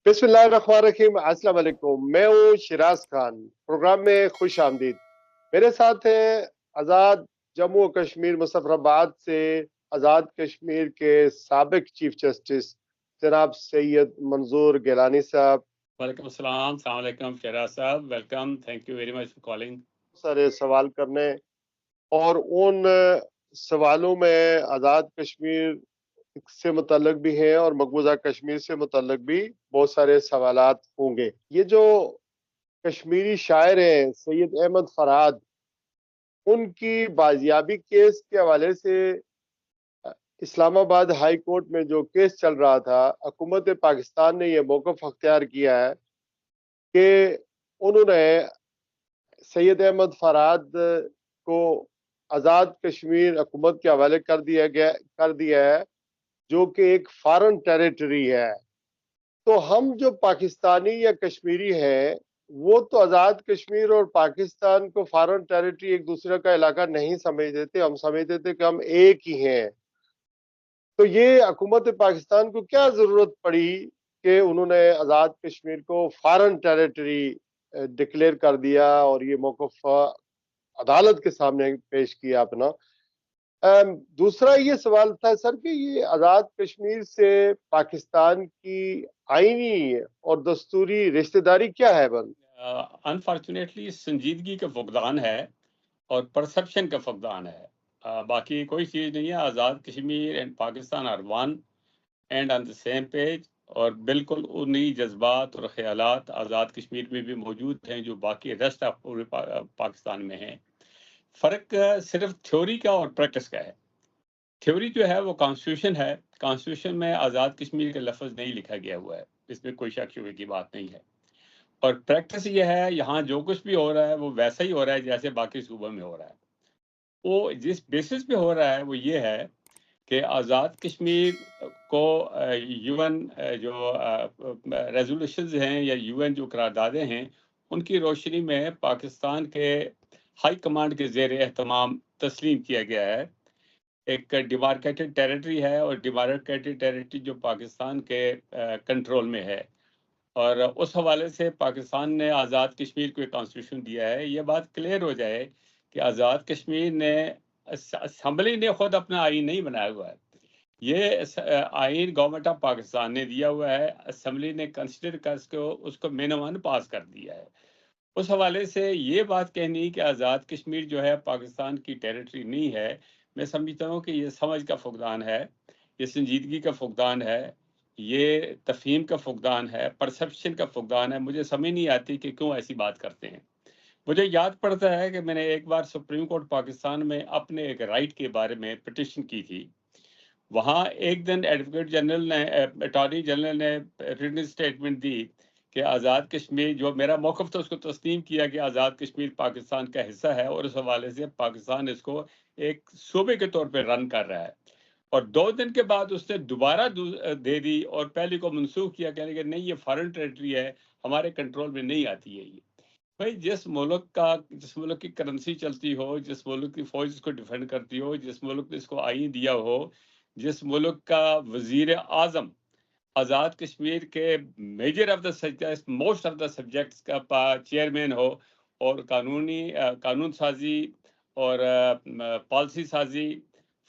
بسم اللہ الرحمن الرحیم۔ السلام علیکم، میں ہوں شیراز خان، پروگرام میں خوش آمدید۔ میرے ساتھ ہیں آزاد جموں و کشمیر مظفر آباد سے آزاد کشمیر کے سابق چیف جسٹس جناب سید منظور گیلانی صاحب۔ وعلیکم السلام، السلام علیکم شیراز صاحب، welcome, thank you very much for calling. سارے سوال کرنے اور ان سوالوں میں آزاد کشمیر سے متعلق بھی ہیں اور مقبوضہ کشمیر سے متعلق بھی بہت سارے سوالات ہوں گے۔ یہ جو کشمیری شاعر ہیں سید احمد فرہاد، ان کی بازیابی کیس کے حوالے سے اسلام آباد ہائی کورٹ میں جو کیس چل رہا تھا، حکومت پاکستان نے یہ موقف اختیار کیا ہے کہ انہوں نے سید احمد فرہاد کو آزاد کشمیر حکومت کے حوالے کر دیا ہے، جو کہ ایک فارن ٹیریٹری ہے۔ تو ہم جو پاکستانی یا کشمیری ہیں، وہ تو آزاد کشمیر اور پاکستان کو فارن ٹیریٹری ایک دوسرے کا علاقہ نہیں سمجھتے تھے، ہم سمجھتے تھے کہ ہم ایک ہی ہیں۔ تو یہ حکومت پاکستان کو کیا ضرورت پڑی کہ انہوں نے آزاد کشمیر کو فارن ٹیریٹری ڈکلیئر کر دیا اور یہ موقف عدالت کے سامنے پیش کیا اپنا۔ دوسرا یہ سوال تھا سر کہ یہ آزاد کشمیر سے پاکستان کی آئینی اور دستوری رشتہ داری کیا ہے؟ انفارچونیٹلی سنجیدگی کا فقدان ہے اور پرسپشن کا فقدان ہے، باقی کوئی چیز نہیں ہے۔ Azad Kashmir and Pakistan are one and on the same page, اور بالکل انہی جذبات اور خیالات آزاد کشمیر میں بھی موجود ہیں جو باقی ریسٹ آف پورے پاکستان میں ہیں۔ فرق صرف تھیوری کا اور پریکٹس کا ہے۔ تھیوری جو ہے وہ کانسٹیٹیوشن ہے، کانسٹیٹیوشن میں آزاد کشمیر کا لفظ نہیں لکھا گیا ہوا ہے، اس میں کوئی شک شبے کی بات نہیں ہے۔ اور پریکٹس یہ ہے، یہاں جو کچھ بھی ہو رہا ہے وہ ویسا ہی ہو رہا ہے جیسے باقی صوبوں میں ہو رہا ہے۔ وہ جس بیسس پہ ہو رہا ہے وہ یہ ہے کہ آزاد کشمیر کو یو این جو ریزولوشنز ہیں یا یو این جو قراردادیں ہیں، ان کی روشنی میں پاکستان کے ہائی کمانڈ کے زیر اہتمام تسلیم کیا گیا ہے۔ ایک ڈیمارکیٹڈ ٹیریٹری ہے، اور ڈیمارکیٹڈ ٹیریٹری جو پاکستان کے کنٹرول میں ہے، اور اس حوالے سے پاکستان نے آزاد کشمیر کو ایک کانسٹیٹیوشن دیا ہے۔ یہ بات کلیئر ہو جائے کہ آزاد کشمیر نے اسمبلی نے خود اپنا آئین نہیں بنایا ہوا ہے، یہ آئین گورنمنٹ آف پاکستان نے دیا ہوا ہے، اسمبلی نے کنسیڈر کر اس کو مینوان پاس کر دیا ہے۔ اس حوالے سے یہ بات کہنی کہ آزاد کشمیر جو ہے پاکستان کی ٹیریٹری نہیں ہے، میں سمجھتا ہوں کہ یہ سمجھ کا فقدان ہے، یہ سنجیدگی کا فقدان ہے، یہ تفہیم کا فقدان ہے، پرسپشن کا فقدان ہے۔ مجھے سمجھ نہیں آتی کہ کیوں ایسی بات کرتے ہیں۔ مجھے یاد پڑتا ہے کہ میں نے ایک بار سپریم کورٹ پاکستان میں اپنے ایک رائٹ کے بارے میں پٹیشن کی تھی۔ وہاں ایک دن ایڈوکیٹ جنرل نے، اٹارنی جنرل نے ریٹن اسٹیٹمنٹ دی کہ آزاد کشمیر، جو میرا موقف تھا اس کو تسلیم کیا کہ آزاد کشمیر پاکستان کا حصہ ہے، اور اس حوالے سے پاکستان اس کو ایک صوبے کے طور پہ رن کر رہا ہے۔ اور 2 دن کے بعد اس نے دوبارہ دے دی اور پہلے کو منسوخ کیا، کہنے کہ نہیں، یہ فارن ٹیریٹری ہے، ہمارے کنٹرول میں نہیں آتی ہے۔ یہ بھائی، جس ملک کی کرنسی چلتی ہو، جس ملک کی فوج اس کو ڈیفینڈ کرتی ہو، جس ملک نے اس کو آئین دیا ہو، جس ملک کا وزیر اعظم آزاد کشمیر کے measure of the subjects, most of the subjects کا چیئرمین ہو، اور قانون سازی اور پالیسی سازی،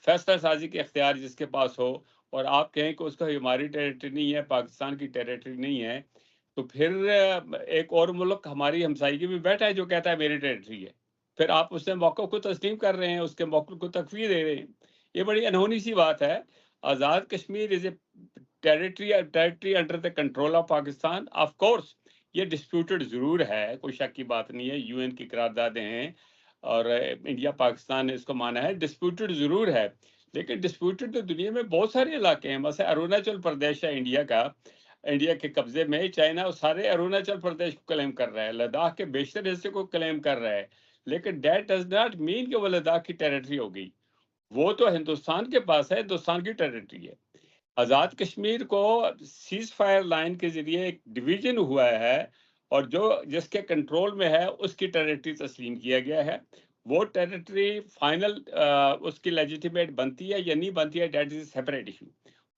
فیصلہ سازی کے اختیار جس کے پاس ہو، اور آپ کہیں کہ اس کا ہماری ٹیریٹری نہیں ہے، پاکستان کی ٹیریٹری نہیں ہے، تو پھر ایک اور ملک ہماری ہمسائیگی میں بیٹھا ہے جو کہتا ہے میری ٹیریٹری ہے، پھر آپ اس نے موقف کو تسلیم کر رہے ہیں، اس کے موقف کو تکفیر دے رہے ہیں۔ یہ بڑی انہونی سی بات ہے۔ Azad Kashmir is a territory under the control of Pakistan. Of course یہ ڈسپیوٹڈ ضرور ہے، کوئی شک کی بات نہیں ہے، یو این کی قراردادیں ہیں اور انڈیا پاکستان نے اس کو مانا ہے، ڈسپیوٹڈ ضرور ہے، لیکن ڈسپیوٹڈ تو دنیا میں بہت سارے علاقے ہیں۔ مثلا اروناچل پردیش ہے انڈیا کے قبضے میں، چائنا وہ سارے اروناچل پردیش کو کلیم کر رہا ہے، لداخ کے بیشتر حصے کو کلیم کر رہا ہے، لیکن دیٹ ڈز ناٹ مین کہ وہ لداخ کی ٹیریٹری ہو گئی، وہ تو ہندوستان کے پاس ہے، ہندوستان کی ٹیریٹری ہے۔ آزاد کشمیر کو سیز فائر لائن کے ذریعے ایک ڈویژن ہوا ہے، اور جس کے کنٹرول میں ہے اس کی ٹیریٹری تسلیم کیا گیا ہے۔ وہ ٹیریٹری فائنل اس کی لیجیٹیمیٹ بنتی ہے یا نہیں بنتی ہے، دیٹ از سیپریٹ ایشو،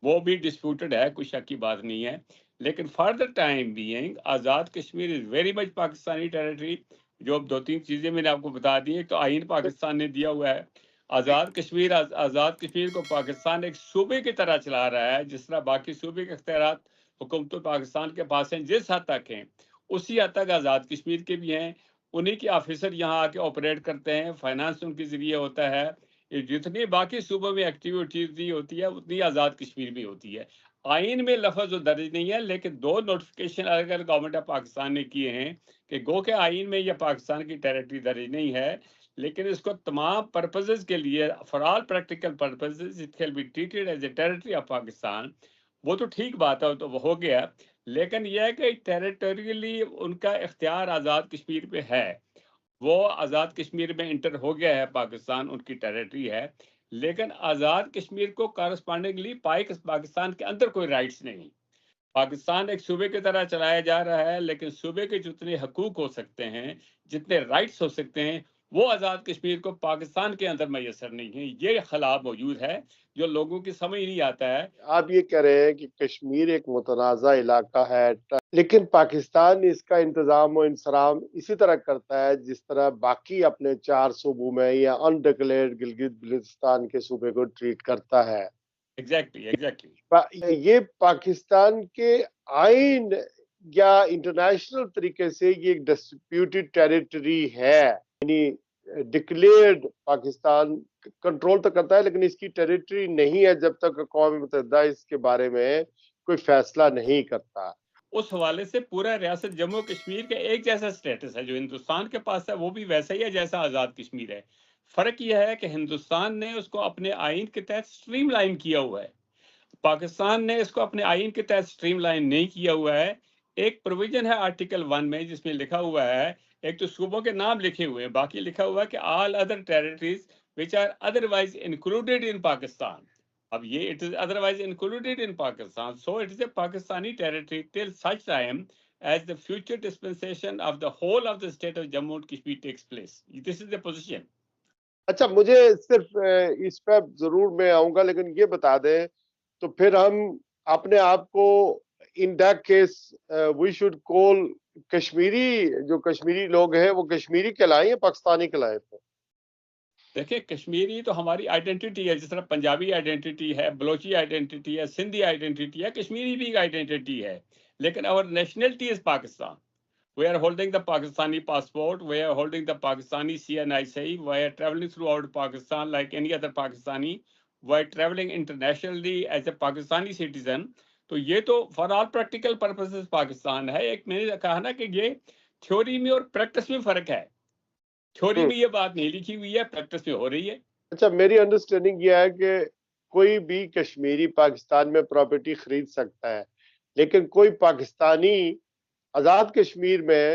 وہ بھی ڈسپیوٹڈ ہے، کوئی شک کی بات نہیں ہے، لیکن for the time being Azad Kashmir is very much Pakistani territory. جو اب 2-3 چیزیں میں نے آپ کو بتا دی. ایک تو آئین پاکستان نے دیا ہوا ہے. آزاد کشمیر کو پاکستان ایک صوبے کی طرح چلا رہا ہے، جس طرح باقی صوبے کے اختیارات حکومت پاکستان کے پاس ہیں، جس حد تک ہیں اسی حد تک آزاد کشمیر کے بھی ہیں. انہی کے آفیسر یہاں آ کے آپریٹ کرتے ہیں، فائنانس ان کے ذریعے ہوتا ہے. یہ جتنی باقی صوبوں میں ایکٹیویٹیز نہیں ہوتی ہے اتنی آزاد کشمیر میں ہوتی ہے. آئین میں لفظ درج نہیں ہے، لیکن 2 نوٹیفیکیشن الگ الگ گورنمنٹ آف پاکستان نے کیے ہیں کہ گو کہ آئین میں یہ پاکستان کی ٹیریٹری درج نہیں ہے، لیکن اس کو تمام پرپزز کے لیے for all practical purposes it can be treated as a territory of Pakistan. وہ تو ٹھیک بات ہے، تو وہ ہو گیا. لیکن یہ ہے کہ ٹیریٹوریلی ان کا اختیار آزاد کشمیر پہ ہے. وہ آزاد کشمیر میں انٹر ہو گیا ہے، پاکستان ان کی ٹیریٹری ہے. لیکن آزاد کشمیر کو کارسپانڈنگلی پاکستان کے اندر کوئی رائٹس نہیں. پاکستان ایک صوبے کی طرح چلایا جا رہا ہے، لیکن صوبے کے جتنے حقوق ہو سکتے ہیں، جتنے رائٹس ہو سکتے ہیں، وہ آزاد کشمیر کو پاکستان کے اندر میسر نہیں ہیں. یہ خلا موجود ہے جو لوگوں کی سمجھ نہیں آتا ہے. آپ یہ کہہ رہے ہیں کہ کشمیر ایک متنازع علاقہ ہے، لیکن پاکستان اس کا انتظام و انصرام اسی طرح کرتا ہے جس طرح باقی اپنے 4 صوبوں میں یا انڈکلیئرڈ گلگت بلتستان کے صوبے کو ٹریٹ کرتا ہے. ایگزیکٹلی. یہ پاکستان کے آئین یا انٹرنیشنل طریقے سے یہ ایک ڈسپیوٹڈ ٹیریٹری ہے، یعنی ڈکلیئرڈ پاکستان کنٹرول تو کرتا ہے لیکن اس کی ٹیریٹری نہیں ہے جب تک اقوام متحدہ اس کے بارے میں کوئی فیصلہ نہیں کرتا. اس حوالے سے پورا ریاست جموں کشمیر کا ایک جیسا سٹیٹس ہے. جو ہندوستان کے پاس ہے وہ بھی ویسا ہی ہے جیسا آزاد کشمیر ہے. فرق یہ ہے کہ ہندوستان نے اس کو اپنے آئین کے تحت سٹریم لائن کیا ہوا ہے. پاکستان نے اس کو اپنے آئین کے تحت سٹریم لائن نہیں کیا ہوا ہے. ایک پروویژن ہے آرٹیکل 1 میں جس میں لکھا ہوا ہے، ایک تو صوبوں کے نام لکھے ہوئے ہیں، باقی لکھا ہوا ہے کہ all other territories which are otherwise included in Pakistan. اب یہ it is otherwise included in Pakistan, so it is a Pakistani territory till such time as the future dispensation of the whole of the state of Jammu and Kashmir takes place. This is the position. اچھا، مجھے صرف اس پہ ضرور میں آؤں گا، لیکن یہ بتا دیں تو پھر ہم اپنے آپ کو in that case we should call Kashmiri, جو کشمیری لوگ ہیں وہ کشمیری کہلائیں یا پاکستانی کہلائیں؟ دیکھیں، کشمیری تو ہماری آئیڈینٹی ہے، جس طرح پنجابی آئیڈینٹی ہے، بلوچی آئیڈینٹی ہے، سندھی آئیڈینٹی ہے، کشمیری بھی آئیڈینٹی ہے. لیکن our nationality is Pakistan. We are holding the Pakistani passport. We are holding the Pakistani CNIC. We are traveling throughout Pakistan like any other Pakistani. We are traveling internationally as a Pakistani citizen. تو یہ تو for all practical purposes Pakistan ہے. ایک میں نے کہا نا کہ یہ تھیوری میں اور پریکٹس میں فرق ہے. تھیوری میں یہ بات نہیں لکھی ہوئی ہے، پریکٹس میں ہو رہی ہے. اچھا، میری انڈرسٹینڈنگ یہ ہے کہ کوئی بھی کشمیری پاکستان میں پراپرٹی خرید سکتا ہے، لیکن کوئی پاکستانی آزاد کشمیر میں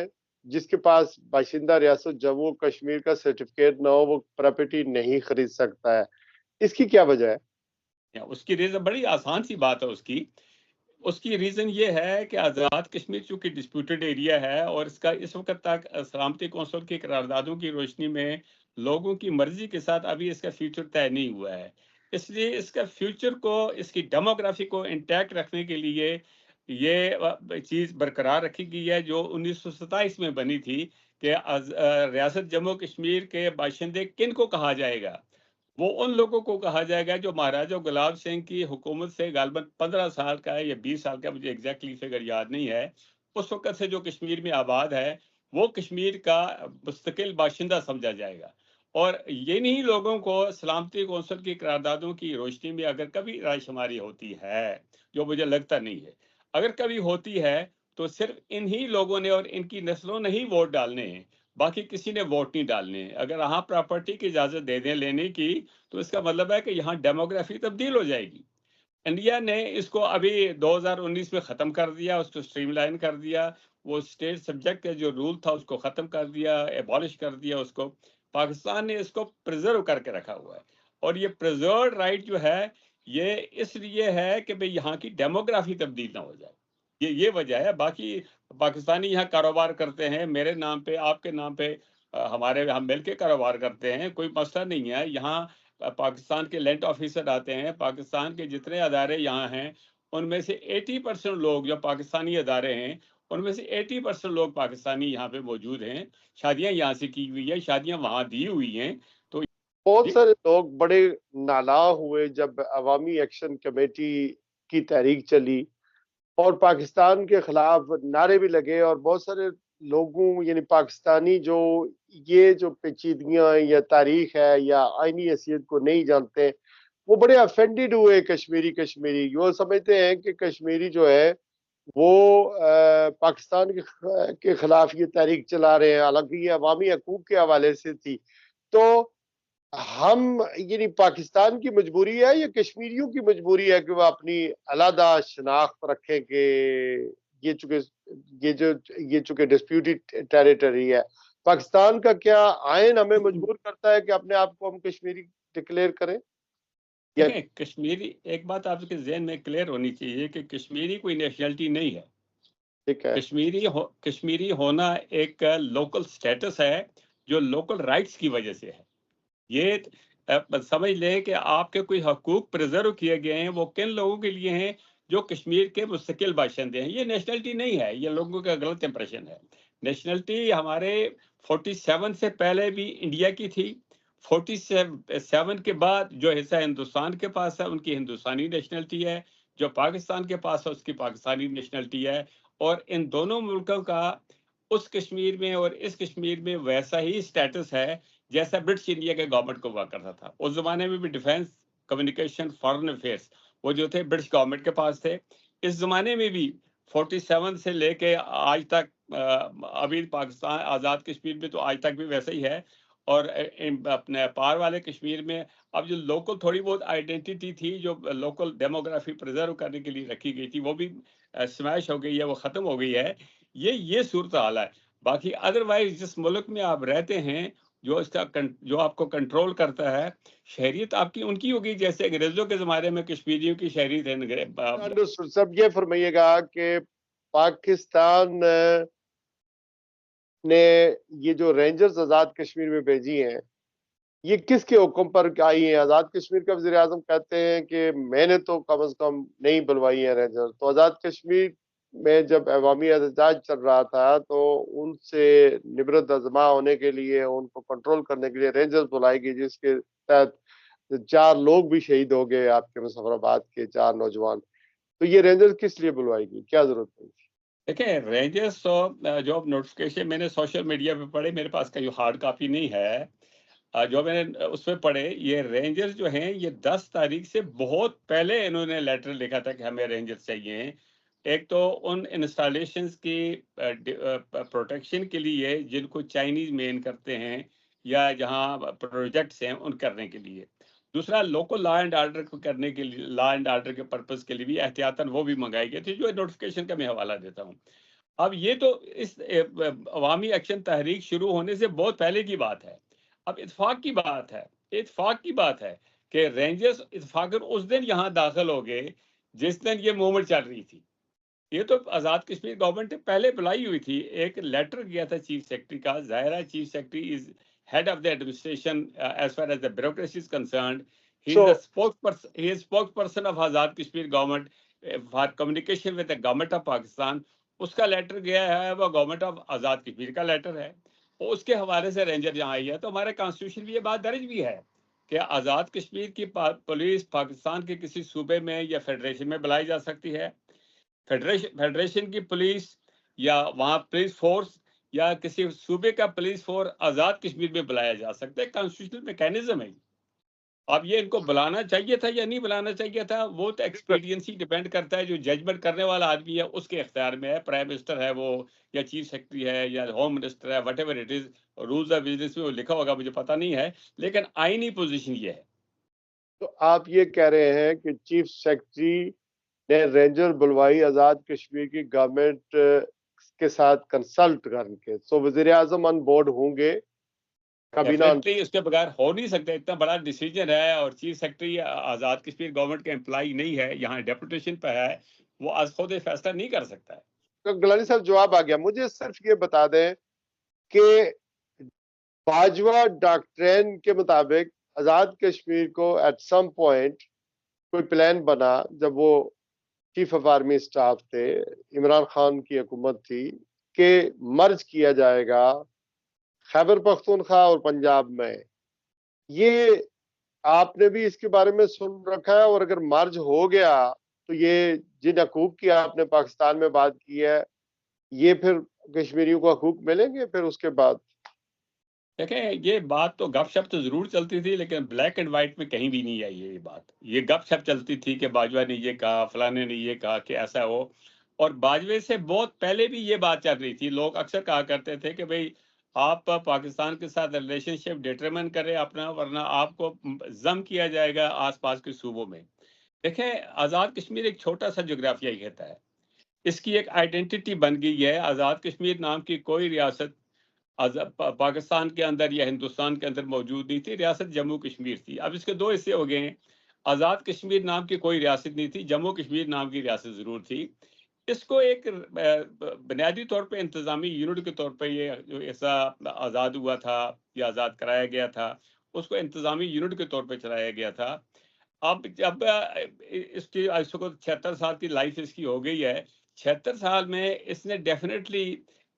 جس کے پاس باشندہ ریاست جموں کشمیر کا سرٹیفکیٹ نہ ہو وہ پراپرٹی نہیں خرید سکتا ہے. اس کی کیا وجہ ہے؟ اس کی ریزن بڑی آسان سی بات ہے. اس کی ریزن یہ ہے کہ آزاد کشمیر چونکہ ڈسپیوٹڈ ایریا ہے اور اس کا اس وقت تک سلامتی کونسل کی قراردادوں کی روشنی میں لوگوں کی مرضی کے ساتھ ابھی اس کا فیوچر طے نہیں ہوا ہے. اس لیے اس کا فیوچر کو، اس کی ڈیموگرافی کو انٹیکٹ رکھنے کے لیے یہ چیز برقرار رکھی گئی ہے جو 1927 میں بنی تھی کہ ریاست جموں کشمیر کے باشندے کن کو کہا جائے گا. وہ ان لوگوں کو کہا جائے گا جو مہاراجا گلاب سنگھ کی حکومت سے غالباً 15 سال کا ہے یا 20 سال کا، مجھے ایگزیکٹلی فگر یاد نہیں ہے، اس وقت سے جو کشمیر میں آباد ہے وہ کشمیر کا مستقل باشندہ سمجھا جائے گا. اور یہ نہیں لوگوں کو سلامتی کونسل کی قراردادوں کی روشنی میں اگر کبھی رائے شماری ہوتی ہے، جو مجھے لگتا نہیں ہے، اگر کبھی ہوتی ہے تو صرف انہی لوگوں نے اور ان کی نسلوں نے ہی ووٹ ڈالنے ہیں، باقی کسی نے ووٹ نہیں ڈالنے. اگر یہاں پراپرٹی کی اجازت دے دیں لینے کی تو اس کا مطلب ہے کہ یہاں ڈیموگرافی تبدیل ہو جائے گی. انڈیا نے اس کو ابھی 2019 میں ختم کر دیا، اس کو سٹریم لائن کر دیا. وہ اسٹیٹ سبجیکٹ کا جو رول تھا اس کو ختم کر دیا، ایبالش کر دیا اس کو. پاکستان نے اس کو پریزرو کر کے رکھا ہوا ہے، اور یہ پریزروڈ رائٹ جو ہے یہ اس لیے ہے کہ بھئی یہاں کی ڈیموگرافی تبدیل نہ ہو جائے. یہ وجہ ہے. باقی پاکستانی یہاں کاروبار کرتے ہیں، میرے نام پہ، آپ کے نام پہ، ہم مل کے کاروبار کرتے ہیں، کوئی مسئلہ نہیں ہے. یہاں پاکستان کے لینڈ آفیسر آتے ہیں، پاکستان کے جتنے ادارے یہاں ہیں ان میں سے 80% لوگ جو پاکستانی ادارے ہیں ان میں سے 80% لوگ پاکستانی یہاں پہ موجود ہیں، شادیاں یہاں سے کی ہوئی ہیں، شادیاں وہاں دی ہوئی ہیں. تو بہت سارے لوگ بڑے نالاں ہوئے جب عوامی ایکشن کمیٹی کی تحریک چلی اور پاکستان کے خلاف نعرے بھی لگے، اور بہت سارے لوگوں یعنی پاکستانی جو یہ جو پیچیدگیاں یا تاریخ ہے یا آئینی حیثیت کو نہیں جانتے، وہ بڑے افینڈڈ ہوئے کشمیری وہ سمجھتے ہیں کہ کشمیری جو ہے وہ پاکستان کے خلاف یہ تحریک چلا رہے ہیں، حالانکہ یہ عوامی حقوق کے حوالے سے تھی. تو ہم یعنی پاکستان کی مجبوری ہے یا کشمیریوں کی مجبوری ہے کہ وہ اپنی علیحدہ شناخت رکھیں کہ یہ چونکہ ڈسپیوٹڈ ٹیریٹری ہے؟ پاکستان کا کیا آئین ہمیں مجبور کرتا ہے کہ اپنے آپ کو ہم کشمیری ڈکلیئر کریں؟ دیکھیں، کشمیری ایک بات آپ کے ذہن میں کلیئر ہونی چاہیے کہ کشمیری کوئی نیشنلٹی نہیں ہے. ٹھیک ہے، کشمیری ہونا ایک لوکل سٹیٹس ہے جو لوکل رائٹس کی وجہ سے ہے. یہ سمجھ لیں کہ آپ کے کوئی حقوق پریزرو کیے گئے ہیں، وہ کن لوگوں کے لیے ہیں؟ جو کشمیر کے مستقل باشندے ہیں. یہ نیشنلٹی نہیں ہے، یہ لوگوں کا غلط امپریشن ہے. نیشنلٹی ہمارے 47 سے پہلے بھی انڈیا کی تھی. 47 کے بعد جو حصہ ہندوستان کے پاس ہے ان کی ہندوستانی نیشنلٹی ہے، جو پاکستان کے پاس ہے اس کی پاکستانی نیشنلٹی ہے. اور ان دونوں ملکوں کا اس کشمیر میں اور اس کشمیر میں ویسا ہی سٹیٹس ہے جیسا برٹش انڈیا کے گورنمنٹ کو ہوا کرتا تھا. اس زمانے میں بھی ڈیفینس، کمیونیکیشن، فارن افیئرس وہ جو تھے برٹش گورنمنٹ کے پاس تھے. اس زمانے میں بھی 47 سے لے کے آج تک ابھی پاکستان آزاد کشمیر میں تو آج تک بھی ویسا ہی ہے. اور اپنے پار والے کشمیر میں اب جو لوکل تھوڑی بہت آئیڈینٹی تھی جو لوکل ڈیموگرافی پریزرو کرنے کے لیے رکھی گئی تھی وہ بھی سمیش ہو گئی ہے، وہ ختم ہو گئی ہے. یہ صورتحال ہے. باقی ادروائز جس ملک میں آپ رہتے ہیں جو آپ کو کنٹرول کرتا ہے، شہریت آپ کی ان کی ہوگی جیسے انگریزوں کے زمانے میں کشمیریوں کی شہریت ہے. سب یہ فرمائیے گا کہ پاکستان نے یہ جو رینجرز آزاد کشمیر میں بھیجی ہیں یہ کس کے حکم پر آئی ہیں؟ آزاد کشمیر کا وزیر اعظم کہتے ہیں کہ میں نے تو کم از کم نہیں بلوائی ہیں رینجر. تو آزاد کشمیر میں جب عوامی احتجاج چل رہا تھا تو ان سے نبرد ازما ہونے کے لیے، ان کو کنٹرول کرنے کے لیے رینجرز بلائی گئی، جس کے تحت 4 لوگ بھی شہید ہو گئے، آپ کے مظفر آباد کے 4 نوجوان. تو یہ رینجرز کس لیے بلوائی گئی؟ کیا ضرورت پڑی؟ دیکھیں، رینجرز جو نوٹیفکیشن میں نے سوشل میڈیا پہ پڑھے، میرے پاس کا ہارڈ کاپی نہیں ہے، جو میں نے اس پہ پڑھے، یہ رینجرز جو ہیں یہ 10 تاریخ سے بہت پہلے انہوں نے لیٹر لکھا تھا کہ ہمیں رینجرز چاہیے. ایک تو ان انسٹالیشنز کی پروٹیکشن کے لیے جن کو چائنیز مین کرتے ہیں یا جہاں پروجیکٹس ہیں ان کرنے کے لیے. دوسرا لوکل لا اینڈ آرڈر کو کرنے کے لیے، لا اینڈ آرڈر کے پرپز کے لیے بھی احتیاطاً وہ بھی منگائی گئی تھی، جو نوٹیفکیشن کا میں حوالہ دیتا ہوں. اب یہ تو اس عوامی ایکشن تحریک شروع ہونے سے بہت پہلے کی بات ہے. اب اتفاق کی بات ہے کہ رینجرز اتفاقاً اس دن یہاں داخل ہو گئے جس دن یہ موومنٹ چل رہی تھی. یہ تو آزاد کشمیر گورنمنٹ نے پہلے بلائی ہوئی تھی. ایک لیٹر گیا تھا چیف سیکرٹری کا. ظاہرہ chief secretary is head of the administration as far as the bureaucracy is concerned. He is the spokesperson. He is spokesperson of Azad Kashmir government for communication with the government of Pakistan. اس کا letter گیا ہے، وہ government of Azad Kashmir کا letter ہے، اور اس کے حوالے سے رینجر جہاں آئی ہے. تو ہمارے کانسٹیٹیوشن میں یہ بات درج بھی ہے کہ آزاد کشمیر کی پولیس پاکستان کے کسی صوبے میں یا فیڈریشن میں بلائی جا سکتی ہے. فیڈریشن کی پولیس یا وہاں پولیس فورس یا کسی صوبے کا پولیس فورس آزاد کشمیر میں بلایا جا سکتا ہے. کانسٹیٹیوشنل میکینزم ہے. اب یہ ان کو بلانا چاہیے تھا یا نہیں بلانا چاہیے تھا، وہ تو ایکسپیڈینسی ڈیپینڈ کرتا ہے. جو ججمنٹ کرنے والا آدمی ہے اس کے اختیار میں ہے. پرائم منسٹر ہے وہ، یا چیف سیکرٹری ہے، یا ہوم منسٹر ہے، whatever it is. Rules of business میں وہ لکھا ہوگا، مجھے پتہ نہیں ہے، لیکن آئینی پوزیشن یہ ہے. تو آپ یہ کہہ رہے ہیں کہ چیف سیکرٹری نے رینجر بلوائی آزاد کشمیر کی گورنمنٹ کے ساتھ کنسلٹ کر کے، سو وزیر اعظم آن بورڈ ہوں گے؟ ڈیفینیٹلی اس کے بغیر ہو نہیں سکتا. اتنا بڑا ڈیسیجن ہے، اور chief secretary Azad Kashmir government کا امپلائی نہیں ہے، یہاں ڈیپوٹیشن پہ ہے، وہ از خود فیصلہ نہیں کر سکتا ہے. گلانی صاحب جواب آ گیا. مجھے صرف یہ بتا دیں کہ باجوہ ڈاکٹرین کے مطابق آزاد کشمیر کو ایٹ سم پوائنٹ کوئی پلان بنا جب وہ چیف آف آرمی اسٹاف تھے، عمران خان کی حکومت تھی کہ مرج کیا جائے گا خیبر پختونخوا اور پنجاب میں. یہ آپ نے بھی اس کے بارے میں سن رکھا ہے؟ اور اگر مرج ہو گیا تو یہ جن حقوق کی آپ نے پاکستان میں بات کی ہے، یہ پھر کشمیریوں کو حقوق ملیں گے پھر اس کے بعد؟ دیکھیں، یہ بات تو گپ شپ تو ضرور چلتی تھی، لیکن بلیک اینڈ وائٹ میں کہیں بھی نہیں آئی یہ بات. یہ گپ شپ چلتی تھی کہ باجوہ نے یہ کہا، فلانے نے یہ کہا کہ ایسا ہو. اور باجوے سے بہت پہلے بھی یہ بات چل رہی تھی. لوگ اکثر کہا کرتے تھے کہ بھئی آپ پاکستان کے ساتھ ریلیشن شپ ڈیٹرمن کریں اپنا، ورنہ آپ کو ضم کیا جائے گا آس پاس کے صوبوں میں. دیکھیں، آزاد کشمیر ایک چھوٹا سا جغرافیائی خطہ ہے. اس کی ایک آئیڈینٹی بن گئی ہے. آزاد کشمیر نام کی کوئی ریاست پاکستان کے اندر یا ہندوستان کے اندر موجود نہیں تھی. ریاست جموں کشمیر تھی. اب اس کے دو حصے ہو گئے ہیں. آزاد کشمیر نام کی کوئی ریاست نہیں تھی، جموں کشمیر نام کی ریاست ضرور تھی. اس کو ایک بنیادی طور پہ انتظامی یونٹ کے طور پہ یہ جو ایسا آزاد ہوا تھا یا آزاد کرایا گیا تھا، اس کو انتظامی یونٹ کے طور پہ چلایا گیا تھا. اب جب اس کی 76 سال کی لائف اس کی ہو گئی ہے، 76 سال میں اس نے ڈیفینیٹلی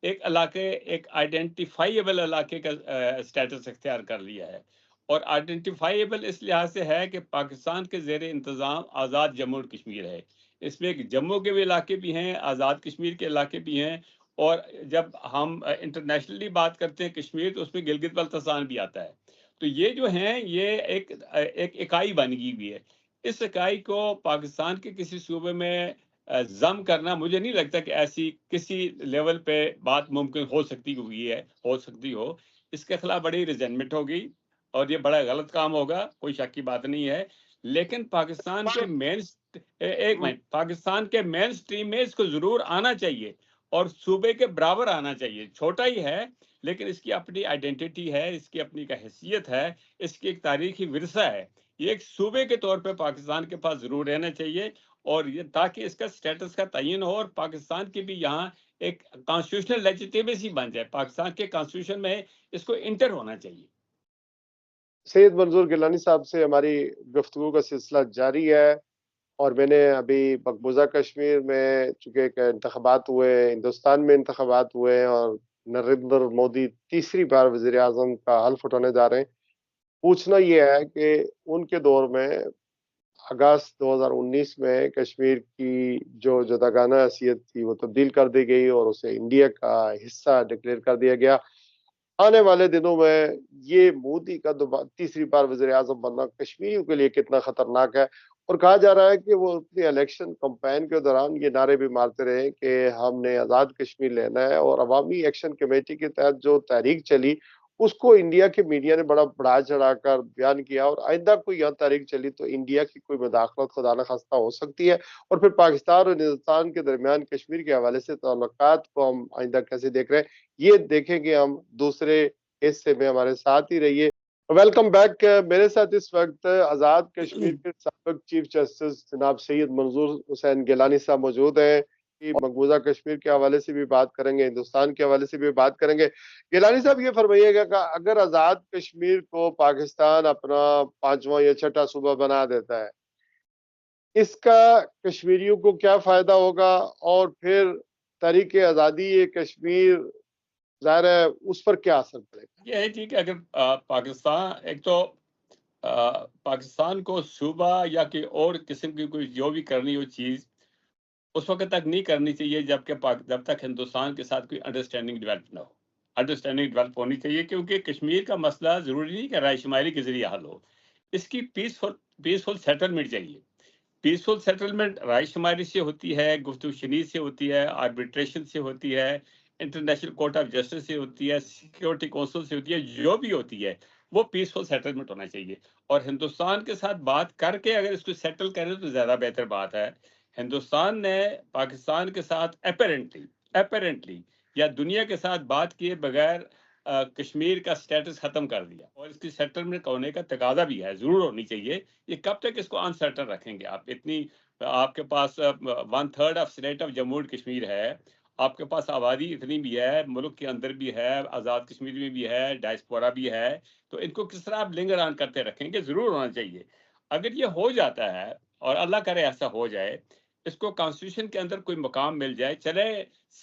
ایک علاقے، ایک آئیڈینٹیفائیبل علاقے کا سٹیٹس اختیار کر لیا ہے. اور آئیڈینٹیفائیبل اس لحاظ سے ہے کہ پاکستان کے زیر انتظام آزاد جموں اور کشمیر ہے. اس میں ایک جموں کے بھی علاقے بھی ہیں، آزاد کشمیر کے علاقے بھی ہیں. اور جب ہم انٹرنیشنلی بات کرتے ہیں کشمیر، تو اس میں گلگت بلتستان بھی آتا ہے. تو یہ جو ہیں، یہ ایک اکائی بن گئی ہوئی ہے. اس اکائی کو پاکستان کے کسی صوبے میں ضم کرنا، مجھے نہیں لگتا کہ ایسی کسی لیول پہ بات ممکن ہو سکتی ہو. اس کے خلاف بڑی ریزنمنٹ ہوگی اور یہ بڑا غلط کام ہوگا، کوئی شک کی بات نہیں ہے. لیکن پاکستان کے مین سٹریم میں اس کو ضرور آنا چاہیے اور صوبے کے برابر آنا چاہیے. چھوٹا ہی ہے لیکن اس کی اپنی آئیڈینٹی ہے، اس کی اپنی کا حیثیت ہے، اس کی ایک تاریخی ورثہ ہے. یہ ایک صوبے کے طور پہ پاکستان کے پاس ضرور رہنا چاہیے، اور یہ تاکہ اس کا سٹیٹس کا تعین ہو اور پاکستان کی بھی یہاں ایک کانسٹیٹیوشنل لیجیٹیمیسی بن جائے. پاکستان کے کانسٹیٹیوشن میں اس کو انٹر ہونا چاہیے. سید منظور گیلانی صاحب سے ہماری گفتگو کا سلسلہ جاری ہے، اور میں نے ابھی مقبوضہ کشمیر میں چونکہ کہ انتخابات ہوئے، ہندوستان میں انتخابات ہوئے اور نریندر مودی تیسری بار وزیر اعظم کا حلف اٹھانے جا رہے ہیں، پوچھنا یہ ہے کہ ان کے دور میں اگست 2019 میں کشمیر کی جو جداگانہ حیثیت تھی وہ تبدیل کر دی گئی اور اسے انڈیا کا حصہ ڈکلیئر کر دیا گیا. آنے والے دنوں میں یہ مودی کا تیسری بار وزیر اعظم بننا کشمیریوں کے لیے کتنا خطرناک ہے. اور کہا جا رہا ہے کہ وہ اپنی الیکشن کمپین کے دوران یہ نعرے بھی مارتے رہے کہ ہم نے آزاد کشمیر لینا ہے، اور عوامی ایکشن کمیٹی کے تحت جو تحریک چلی اس کو انڈیا کے میڈیا نے بڑا بڑھا چڑھا کر بیان کیا، اور آئندہ کوئی یہاں تحریک چلی تو انڈیا کی کوئی مداخلت خدا نخواستہ ہو سکتی ہے. اور پھر پاکستان اور ہندوستان کے درمیان کشمیر کے حوالے سے تعلقات کو ہم آئندہ کیسے دیکھ رہے ہیں، یہ دیکھیں گے ہم دوسرے حصے میں. ہمارے ساتھ ہی رہیے. Welcome back. میرے ساتھ اس وقت آزاد کشمیر کے سابق چیف جسٹس جناب سید منظور حسین گیلانی صاحب موجود ہیں. مقبوضہ کشمیر کے حوالے سے بھی بات کریں گے، ہندوستان کے حوالے سے بھی بات کریں گے. گیلانی صاحب یہ فرمائیے گا کہ اگر آزاد کشمیر کو پاکستان اپنا 5واں یا 6واں صوبہ بنا دیتا ہے، اس کا کشمیریوں کو کیا فائدہ ہوگا؟ اور پھر تحریک آزادی کشمیر ظاہر ہے اس پر کیا اثر پڑے گا؟ یہ ہے کہ اگر پاکستان، ایک تو پاکستان کو صوبہ یا کہ اور قسم کی کوئی جو بھی کرنی ہو چیز اس وقت تک نہیں کرنی چاہیے جب تک ہندوستان کے ساتھ کوئی انڈرسٹینڈنگ ڈیولپ نہ ہو. انڈرسٹینڈنگ ڈیولپ ہونی چاہیے، کیونکہ کشمیر کا مسئلہ ضروری نہیں کہ رائے شماری کے ذریعے حل ہو. اس کی پیسفل سیٹلمنٹ چاہیے. پیسفل سیٹلمنٹ رائے شماری سے ہوتی ہے، گفتگو شنید سے ہوتی ہے، آربیٹریشن سے ہوتی ہے، انٹرنیشنل کورٹ آف جسٹس سے ہوتی ہے، سیکیورٹی کونسل سے ہوتی ہے. جو بھی ہوتی ہے وہ پیسفل سیٹلمنٹ ہونا چاہیے. اور ہندوستان کے ساتھ بات کر کے اگر اس کو سیٹل کرے تو زیادہ بہتر بات ہے. ہندوستان نے پاکستان کے ساتھ اپیرنٹلی یا دنیا کے ساتھ بات کیے بغیر کشمیر کا سٹیٹس ختم کر دیا، اور اس کی سیٹلمنٹ ہونے کا تقاضا بھی ہے، ضرور ہونی چاہیے. یہ کب تک اس کو انسرٹن رکھیں گے آپ؟ آپ کے پاس 1/3 of state of Jammu and Kashmir ہے، آپ کے پاس آبادی اتنی بھی ہے، ملک کے اندر بھی ہے، آزاد کشمیر میں بھی ہے، ڈائسپورا بھی ہے. تو ان کو کس طرح آپ لنگر آن کرتے رکھیں گے؟ ضرور ہونا چاہیے. اگر یہ ہو جاتا ہے، اور اللہ کرے ایسا ہو جائے، اس کو کانسٹیٹیوشن کے اندر کوئی مقام مل جائے، چلے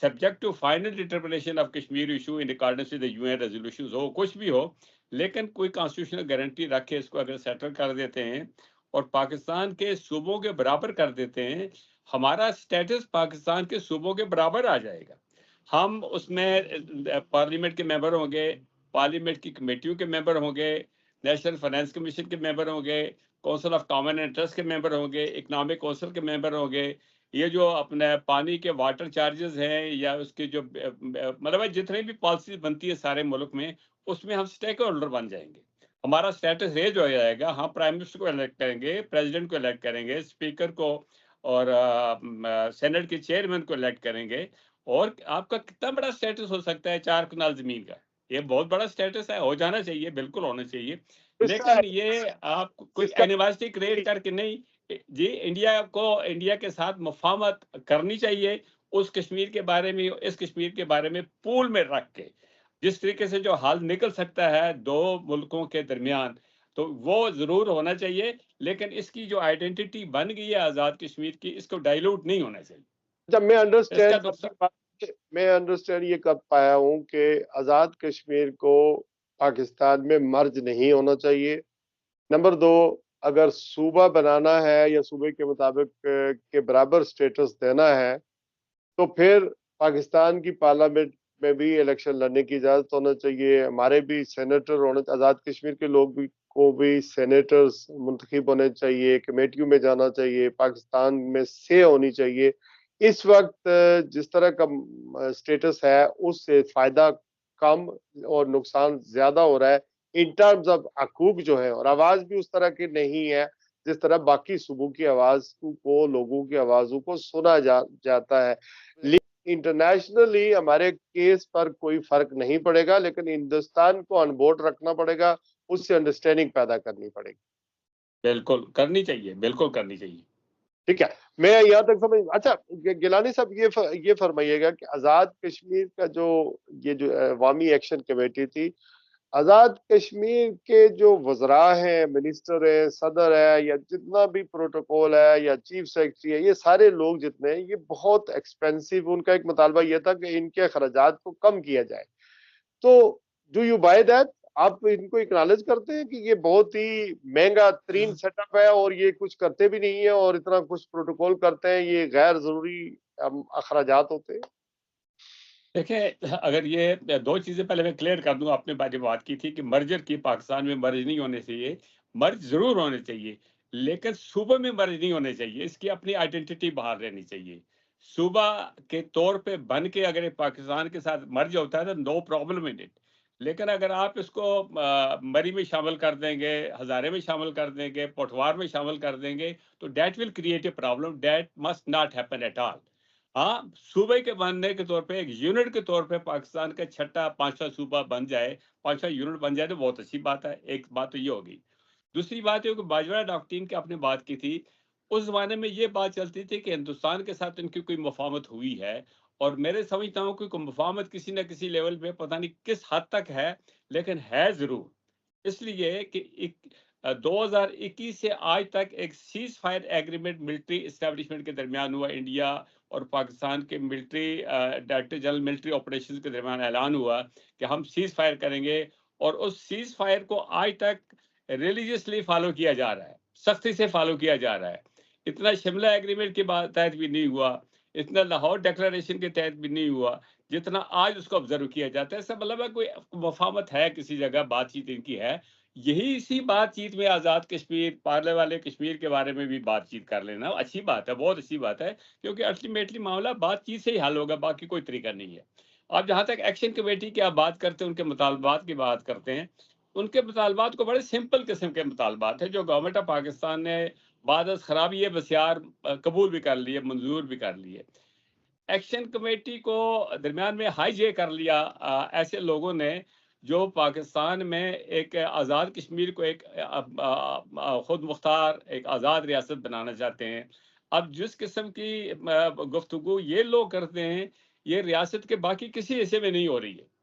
subject to final determination of Kashmir issue in accordance with U N resolutions ہو، کچھ بھی ہو، لیکن کوئی کانسٹیٹیوشنل گارنٹی رکھ کے اس کو اگر سیٹل کر دیتے ہیں اور پاکستان کے صوبوں کے برابر کر دیتے ہیں، ہمارا سٹیٹس پاکستان کے صوبوں کے برابر آ جائے گا. ہم اس میں پارلیمنٹ کے ممبر ہوں گے، پارلیمنٹ کی کمیٹیوں کے ممبر ہوں گے، نیشنل فائنانس کمیشن کے ممبر ہوں گے، کونسل آف کامن انٹرسٹ کے ممبر ہوں گے، اکنامک کونسل کے ممبر ہوں گے. یہ جو اپنے پانی کے واٹر چارجز ہیں یا اس کے جو مطلب ہے جتنے بھی پالیسیز بنتی ہے سارے ملک میں، اس میں ہم سٹیک ہولڈر بن جائیں گے. ہمارا اسٹیٹس ریز ہو جائے گا. ہم پرائم منسٹر کو الیکٹ کریں گے، پریزیڈنٹ کو الیکٹ کریں گے، اسپیکر کو اور سینٹ کے چیئرمین کو الیکٹ کریں گے. اور آپ کا کتنا بڑا اسٹیٹس ہو سکتا ہے 4 کنال زمین کا؟ یہ بہت بڑا اسٹیٹس ہے، ہو جانا چاہیے، بالکل ہونا چاہیے. اس کا لیکن یہ آپ کوئی اس کا اینیورسٹی کریٹ کر کے نہیں. جی انڈیا کے ساتھ مفاہمت کرنی چاہیے اس کشمیر کے بارے میں، اس کشمیر کے بارے میں پول میں رکھ کے جس طریقے سے جو حل نکل سکتا ہے 2 ملکوں کے درمیان، تو وہ ضرور ہونا چاہیے. لیکن اس کی جو آئیڈینٹی بن گئی ہے آزاد کشمیر کی، اس کو ڈائلوٹ نہیں ہونا چاہیے. جب میں اس کا نقصان انڈرسٹینڈ یہ کر پایا ہوں کہ آزاد کشمیر کو پاکستان میں مرج نہیں ہونا چاہیے. نمبر 2، اگر صوبہ بنانا ہے یا صوبے کے مطابق کے برابر سٹیٹس دینا ہے تو پھر پاکستان کی پارلیمنٹ میں بھی الیکشن لڑنے کی اجازت ہونا چاہیے. ہمارے بھی سینیٹر ہونے، آزاد کشمیر کے لوگ بھی کو بھی سینیٹرز منتخب ہونے چاہیے، کمیٹیوں میں جانا چاہیے، پاکستان میں سے ہونی چاہیے. اس وقت جس طرح کا سٹیٹس ہے اس سے فائدہ کم اور نقصان زیادہ ہو رہا ہے ان ٹرمز آف حقوق جو ہے، اور آواز بھی اس طرح کی نہیں ہے جس طرح باقی صوبوں کی آواز کو، لوگوں کی آوازوں کو سنا جاتا ہے. انٹرنیشنلی ہمارے کیس پر کوئی فرق نہیں پڑے گا، لیکن ہندوستان کو آن بورڈ رکھنا پڑے گا، اس سے انڈرسٹینڈنگ پیدا کرنی پڑے گی. بالکل کرنی چاہیے، بالکل کرنی چاہیے. ٹھیک ہے، میں یہاں تک سمجھ. اچھا گیلانی صاحب یہ فرمائیے گا کہ آزاد کشمیر کا جو عوامی ایکشن کمیٹی تھی، آزاد کشمیر کے جو وزراء ہیں، منسٹر ہیں، صدر ہے، یا جتنا بھی پروٹوکول ہے یا چیف سیکرٹری ہے، یہ سارے لوگ جتنے ہیں یہ بہت ایکسپینسو. ان کا ایک مطالبہ یہ تھا کہ ان کے اخراجات کو کم کیا جائے. تو ڈو یو بائی دیٹ؟ آپ ان کو اکنالج کرتے ہیں کہ یہ بہت ہی مہنگا ترین سیٹ اپ ہے اور یہ کچھ کرتے بھی نہیں ہے اور اتنا کچھ پروٹوکول کرتے ہیں، یہ غیر ضروری اخراجات ہوتے ہیں؟ دیکھیں، اگر یہ 2 چیزیں پہلے میں کلیئر کر دوں. آپ نے بات کی تھی کہ مرجر کی پاکستان میں مرج نہیں ہونے چاہیے. مرج ضرور ہونے چاہیے لیکن صوبے میں مرج نہیں ہونے چاہیے. اس کی اپنی آئیڈینٹی باہر رہنی چاہیے. صوبہ کے طور پہ بن کے اگر پاکستان کے ساتھ مرج ہوتا ہے تو نو پرابلم ان اٹ. لیکن اگر آپ اس کو مری میں شامل کر دیں گے، ہزارے میں شامل کر دیں گے، پوٹھوار میں شامل کر دیں گے، تو that will create a problem. That must not happen at all. ہاں، صوبے کے بننے کے طور پہ، ایک یونٹ کے طور پہ پاکستان کا 5واں صوبہ بن جائے، 5واں یونٹ بن جائے تو بہت اچھی بات ہے. ایک بات تو یہ ہوگی. دوسری بات یہ کہ باجوہ ڈاکٹرین کی آپ نے بات کی تھی، اس زمانے میں یہ بات چلتی تھی کہ ہندوستان کے ساتھ ان کی کوئی مفاہمت ہوئی ہے، اور میرے سمجھتا ہوں کہ کوئی مفاہمت کسی نہ کسی لیول پہ پتہ نہیں کس حد تک ہے، لیکن ہے ضرور. اس لیے کہ 2021 سے آج تک ایک cease fire agreement military establishment کے درمیان ہوا، انڈیا اور پاکستان کے military director general military operations کے درمیان اعلان ہوا کہ ہم سیز فائر کریں گے. اور اس سیز فائر کو آج تک ریلیجیسلی فالو کیا جا رہا ہے، سختی سے فالو کیا جا رہا ہے. اتنا شملہ ایگریمنٹ کے تحت بھی نہیں ہوا، اتنا لاہور ڈیکلریشن کے تحت بھی نہیں ہوا جتنا آج اس کو آبزرو کیا جاتا ہے. اس کا مطلب ہے کوئی مفاہمت ہے، کسی جگہ بات چیت ان کی ہے. یہی اسی بات چیت میں آزاد کشمیر، پارلے والے کشمیر کے بارے میں بھی بات چیت کر لینا اچھی بات ہے، بہت اچھی بات ہے، کیونکہ الٹیمیٹلی معاملہ بات چیت سے ہی حل ہوگا، باقی کوئی طریقہ نہیں ہے. آپ جہاں تک ایکشن کمیٹی کی آپ بات کرتے ہیں، ان کے مطالبات کی بات کرتے ہیں، ان کے مطالبات کو بڑے سمپل قسم کے مطالبات ہیں جو گورنمنٹ آف پاکستان نے بعد از خرابی بسیار قبول بھی کر لیے، منظور بھی کر لیے. ایکشن کمیٹی کو درمیان میں ہائی جے کر لیا ایسے لوگوں نے جو پاکستان میں ایک آزاد کشمیر کو ایک خود مختار ایک آزاد ریاست بنانا چاہتے ہیں. اب جس قسم کی گفتگو یہ لوگ کرتے ہیں، یہ ریاست کے باقی کسی حصے میں نہیں ہو رہی ہے.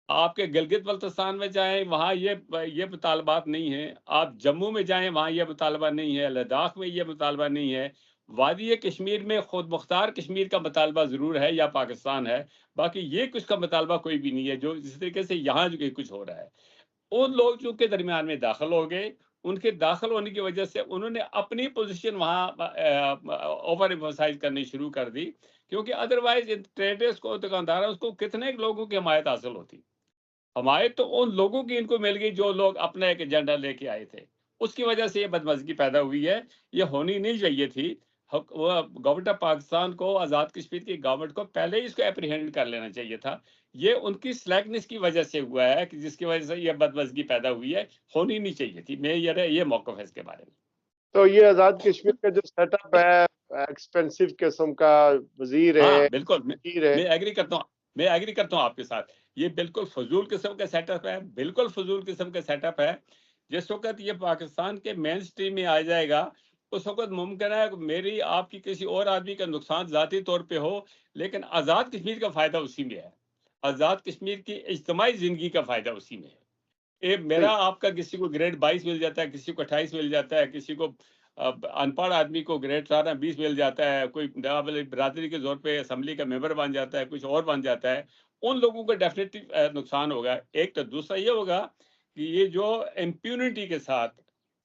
آپ کے گلگت بلتستان میں جائیں، وہاں یہ مطالبات نہیں ہیں. آپ جموں میں جائیں، وہاں یہ مطالبہ نہیں ہے. لداخ میں یہ مطالبہ نہیں ہے. وادی کشمیر میں خود مختار کشمیر کا مطالبہ ضرور ہے یا پاکستان ہے، باقی یہ کچھ کا مطالبہ کوئی بھی نہیں ہے جو جس طریقے سے یہاں جو کچھ ہو رہا ہے۔ ان لوگ جو کے درمیان میں داخل ہو گئے، ان کے داخل ہونے کی وجہ سے انہوں نے اپنی پوزیشن وہاں اوور ایمفسائز کرنی شروع کر دی، کیونکہ ادروائز ان ٹریڈرز کو، دکانداروں کو کتنے لوگوں کی حمایت حاصل ہوتی۔ حمایت تو ان لوگوں کی ان کو مل گئی جو لوگ اپنا ایک ایجنڈا لے کے آئے تھے، اس کی وجہ سے یہ بدمزگی پیدا ہوئی ہے۔ یہ ہونی نہیں چاہیے تھی۔ وہ گورنمنٹ آف پاکستان کو، آزاد کشمیر کی گورنمنٹ کو پہلے ہی اس کو اپریہینڈ کر لینا چاہیے تھا۔ یہ ان کی سلیکنس کی وجہ سے ہوا ہے کہ جس کی وجہ سے یہ بدمزگی پیدا ہوئی ہے، ہونی نہیں چاہیے تھی۔ یہ موقف ہے اس کے بارے میں۔ تو یہ آزاد کشمیر کا جو سیٹ اپ ہے، ایکسپینسو قسم کا وزیر ہاں ہے، بالکل، وزیر ہے، میں ایگری کرتا ہوں آپ کے ساتھ۔ یہ بالکل فضول قسم کا سیٹ اپ ہے، بالکل فضول قسم کا سیٹ اپ ہے۔ جس وقت یہ پاکستان کے مین سٹریم میں آ جائے گا، اس وقت ممکن ہے کہ میری آپ کی کسی اور آدمی کا نقصان ذاتی طور پہ ہو، لیکن آزاد کشمیر کا فائدہ اسی میں ہے۔ آزاد کشمیر کی اجتماعی زندگی کا فائدہ اسی میں ہے۔ میرا آپ کا کسی کو گریڈ 22 مل جاتا ہے، کسی کو 28 مل جاتا ہے، کسی کو ان پڑھ آدمی کو گریڈ 18-20 مل جاتا ہے، کوئی برادری کے زور پہ اسمبلی کا ممبر بن جاتا ہے، کچھ اور بن جاتا ہے، ان لوگوں کو ڈیفینیٹلی نقصان ہوگا۔ ایک تو دوسرا یہ ہوگا کہ یہ جو امپیونٹی کے ساتھ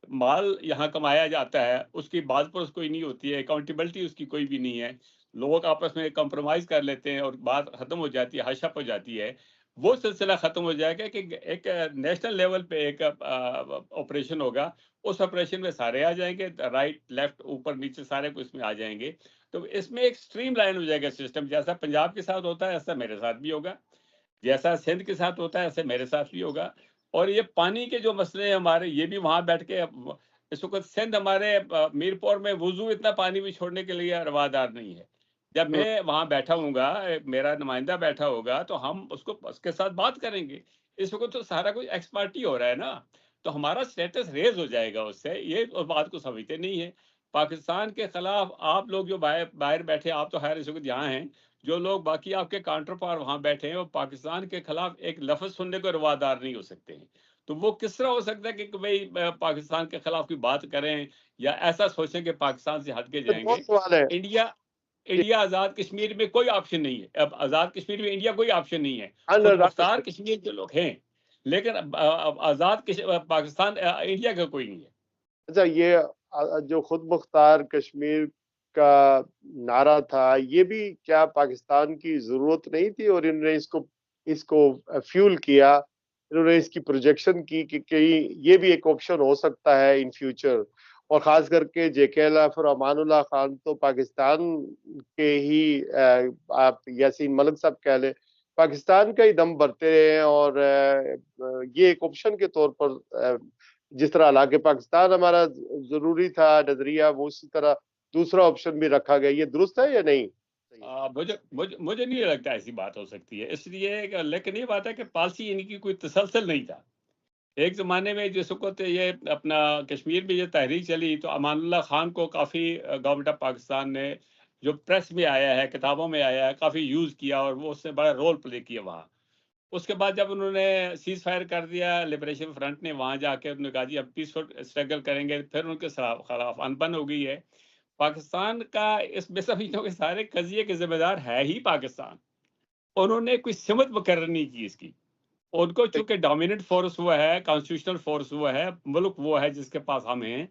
مال یہاں کمایا جاتا ہے، اس کی بات پر اس کوئی نہیں ہوتی ہے، اکاؤنٹیبلٹی اس کی کوئی بھی نہیں ہے، لوگ آپس میں کمپرومائز کر لیتے ہیں اور بات ختم ہو جاتی ہے، ہش اپ ہو جاتی ہے۔ وہ سلسلہ ختم ہو جائے گا کہ ایک نیشنل لیول پہ ایک آپریشن ہوگا، اس آپریشن میں سارے آ جائیں گے، رائٹ لیفٹ اوپر نیچے سارے کو اس میں آ جائیں گے، تو اس میں ایک سٹریم لائن ہو جائے گا سسٹم۔ جیسا پنجاب کے ساتھ ہوتا ہے ایسا میرے ساتھ بھی ہوگا، جیسا سندھ کے ساتھ ہوتا ہے ایسے میرے ساتھ بھی ہوگا۔ اور یہ پانی کے جو مسئلے ہیں ہمارے، یہ بھی وہاں بیٹھ کے اس وقت سندھ ہمارے میرپور میں وضو اتنا پانی بھی چھوڑنے کے لیے روادار نہیں ہے۔ جب میں وہاں بیٹھا ہوں گا، میرا نمائندہ بیٹھا ہوگا، تو ہم اس کے ساتھ بات کریں گے۔ اس وقت تو سارا کچھ ایکسپرٹی ہو رہا ہے نا، تو ہمارا سٹیٹس ریز ہو جائے گا اس سے۔ یہ اس بات کو سمجھتے نہیں ہے۔ پاکستان کے خلاف آپ لوگ جو باہر بیٹھے، آپ تو خیر اس وقت یہاں ہیں، جو لوگ باقی آپ کے کاؤنٹر پار وہاں بیٹھے ہیں، وہ پاکستان کے خلاف ایک لفظ سننے کو روادار نہیں ہو سکتے ہیں۔ تو وہ کس طرح ہو سکتا ہے کہ بھئی پاکستان کے خلاف کوئی بات کریں یا ایسا سوچیں کہ پاکستان سے ہٹ کے جائیں دو گے؟ سوال ہے انڈیا آزاد کشمیر میں کوئی آپشن نہیں ہے۔ اب آزاد کشمیر میں انڈیا کوئی آپشن نہیں ہے۔ خود ڈاکٹر مختار کشمیر کے لوگ ہیں، لیکن آزاد پاکستان انڈیا کا کوئی نہیں ہے۔ اچھا، یہ جو خود مختار کشمیر کا نعرہ تھا، یہ بھی کیا پاکستان کی ضرورت نہیں تھی اور انہوں نے اس کو فیول کیا، انہوں نے اس کی پروجیکشن کی کہ کہیں یہ بھی ایک آپشن ہو سکتا ہے ان فیوچر؟ اور خاص کر کے جے کے ایل ایف اور امان اللہ خان تو پاکستان کے ہی، آپ یاسین ملک صاحب کہہ لیں، پاکستان کا ہی دم بھرتے رہے ہیں، اور یہ ایک آپشن کے طور پر جس طرح علاقہ پاکستان ہمارا ضروری تھا نظریہ، وہ اسی طرح دوسرا آپشن بھی رکھا گیا۔ یہ درست ہے یا نہیں؟ مجھے نہیں لگتا ایسی بات ہو سکتی ہے، اس لیے لیکن یہ بات ہے کہ پالیسی ان کی کوئی تسلسل نہیں تھا۔ ایک زمانے میں جس وقت یہ اپنا کشمیر میں یہ تحریک چلی، تو امان اللہ خان کو کافی گورنمنٹ آف پاکستان نے، جو پریس میں آیا ہے، کتابوں میں آیا ہے، کافی یوز کیا اور وہ اس نے بڑا رول پلے کیا وہاں۔ اس کے بعد جب انہوں نے سیز فائر کر دیا، لبریشن فرنٹ نے وہاں جا کے انہوں نے کہا جی اب پیسفل اسٹرگل کریں گے، پھر ان کے خلاف انبن ہو گئی ہے۔ پاکستان کا اس میں سمجھتا ہوں کہ سارے قضیے کے ذمہ دار ہے ہی پاکستان۔ انہوں نے کوئی سمت مقرر نہیں کی اس کی۔ ان کو چونکہ ڈومیننٹ فورس ہوا ہے، کانسٹیٹیوشنل فورس ہوا ہے، ملک وہ ہے جس کے پاس ہم ہیں،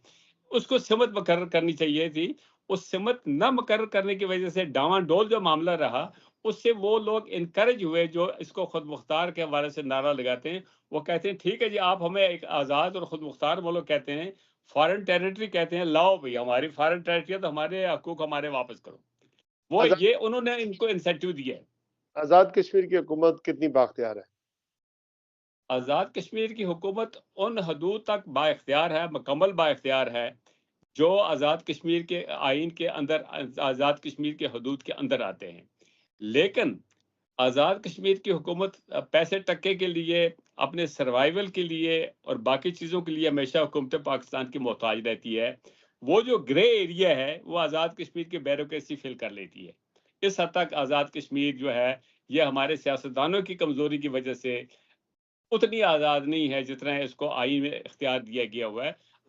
اس کو سمت مقرر کرنی چاہیے تھی۔ اس سمت نہ مقرر کرنے کی وجہ سے ڈاواں ڈول جو معاملہ رہا، اس سے وہ لوگ انکریج ہوئے جو اس کو خود مختار کے حوالے سے نعرہ لگاتے ہیں۔ وہ کہتے ہیں ٹھیک ہے جی، آپ ہمیں ایک آزاد اور خود مختار ملک کہتے ہیں، فارن ٹیریٹری کہتے ہیں، لاؤ بھائی ہماری فارن ٹیریٹری ہے تو ہمارے حقوق ہمارے واپس کرو۔ وہ آزاد یہ انہوں نے ان کو انسینٹیو دیا ہے۔ آزاد کشمیر کی حکومت کتنی بااختیار ہے؟ آزاد کشمیر کی حکومت ان حدود تک با اختیار ہے، مکمل با اختیار ہے، جو آزاد کشمیر کے آئین کے اندر، آزاد کشمیر کے حدود کے اندر آتے ہیں۔ لیکن آزاد کشمیر کی حکومت پیسے ٹکے کے لیے، اپنے سروائیول کے لیے اور باقی چیزوں کے لیے ہمیشہ حکومت پاکستان کی محتاج رہتی ہے۔ وہ جو گرے ایریا ہے وہ آزاد کشمیر کی بیوروکریسی فل کر لیتی ہے۔ اس حد تک آزاد کشمیر جو ہے یہ ہمارے سیاستدانوں کی کمزوری کی وجہ سے اتنی آزاد نہیں ہے جتنا اس کو آئین میں اختیار دیا گیا ہوا ہے۔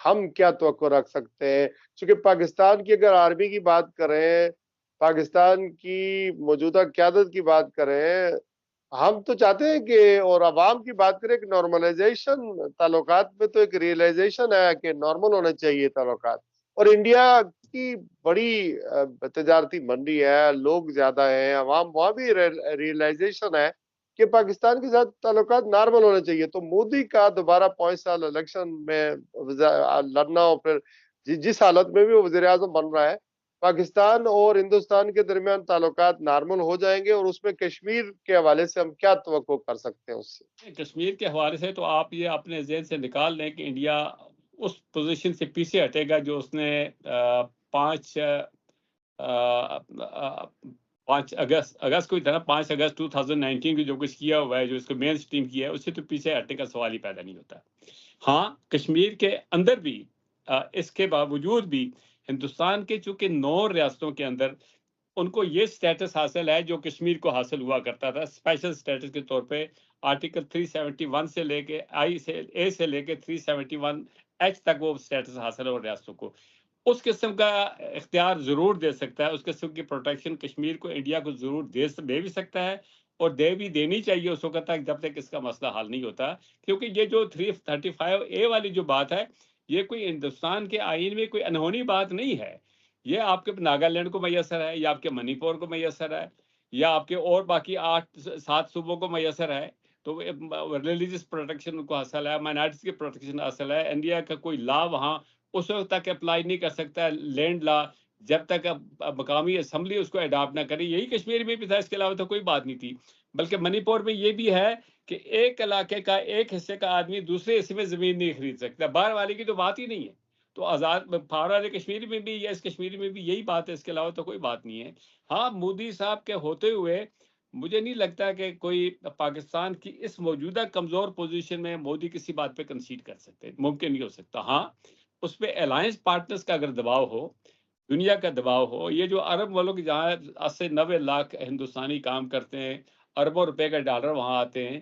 ہم کیا توقع رکھ سکتے ہیں؟ چونکہ پاکستان کی اگر آرمی کی بات کریں، پاکستان کی موجودہ قیادت کی بات کریں، ہم تو چاہتے ہیں کہ، اور عوام کی بات کریں کہ نارملائزیشن تعلقات میں تو ایک ریئلائزیشن ہے کہ نارمل ہونے چاہیے تعلقات. اور انڈیا کی بڑی تجارتی منڈی ہے، لوگ زیادہ ہیں، عوام، وہاں بھی ریئلائزیشن ہے کہ پاکستان کے ساتھ تعلقات نارمل ہونے چاہیے. تو مودی کا دوبارہ 5 سال الیکشن میں لڑنا، اور پھر جس حالت میں بھی وہ وزیر اعظم بن رہا ہے، پاکستان اور ہندوستان کے درمیان تعلقات نارمل ہو جائیں گے. اور اس میں کشمیر کے حوالے سے ہم کیا توقع کر سکتے ہیں اس سے؟ کشمیر کے حوالے سے تو آپ یہ اپنے ذہن سے نکال لیں کہ انڈیا اس پوزیشن سے پیچھے ہٹے گا جو اس نے 5 اگست کو ہی تھا نا، 5 اگست 2019 کی جو کچھ کیا ہوا ہے، جو اس کو مین اسٹریم کیا ہے، اس سے تو پیچھے ہٹنے کا سوال ہی پیدا نہیں ہوتا. ہاں، کشمیر کے اندر بھی اس کے باوجود بھی ہندوستان کے چونکہ 9 ریاستوں کے اندر ان کو یہ سٹیٹس حاصل ہے جو کشمیر کو حاصل ہوا کرتا تھا، اسپیشل سٹیٹس کے طور پہ. آرٹیکل 371 سے لے کے اے سے لے کے 371H تک وہ سٹیٹس حاصل ہے. اور ریاستوں کو اس قسم کا اختیار ضرور دے سکتا ہے، اس قسم کی پروٹیکشن کشمیر کو، انڈیا کو ضرور دے بھی سکتا ہے، اور بھی دینی چاہیے اس وقت تک جب تک اس کا مسئلہ حل نہیں ہوتا. کیونکہ یہ جو 335A والی جو بات ہے، یہ کوئی ہندوستان کے آئین میں کوئی انہونی بات نہیں ہے. یہ آپ کے ناگالینڈ کو میسر ہے، یا آپ کے منی پور کو میسر ہے، یا آپ کے اور باقی 8-7 صوبوں کو میسر ہے. تو ریلیجس پروٹیکشن کو حاصل ہے، مائنارٹیز کی پروٹیکشن حاصل ہے. انڈیا کا کوئی لا وہاں اس وقت تک اپلائی نہیں کر سکتا ہے، لینڈ لا، جب تک مقامی اسمبلی اس کو اڈاپٹ نہ کرے. یہی کشمیر میں بھی تھا، اس کے علاوہ تو کوئی بات نہیں تھی. بلکہ منی پور میں یہ بھی ہے کہ ایک علاقے کا، ایک حصے کا آدمی دوسرے حصے میں زمین نہیں خرید سکتا. باہر والے کی تو بات ہی نہیں ہے. تو آزاد پھاڑا کشمیر میں بھی، یا اس کشمیر میں بھی یہی بات ہے، اس کے علاوہ تو کوئی بات نہیں ہے. ہاں، مودی صاحب کے ہوتے ہوئے مجھے نہیں لگتا کہ کوئی پاکستان کی اس موجودہ کمزور پوزیشن میں مودی کسی بات پہ کنسیڈ کر سکتے، ممکن نہیں ہو سکتا. ہاں، اس پہ الائنس پارٹنرز کا اگر دباؤ ہو، دنیا کا دباؤ ہو، یہ جو عرب ملک جہاں 80-90 لاکھ ہندوستانی کام کرتے ہیں، اربوں روپے کا ڈالر وہاں آتے ہیں،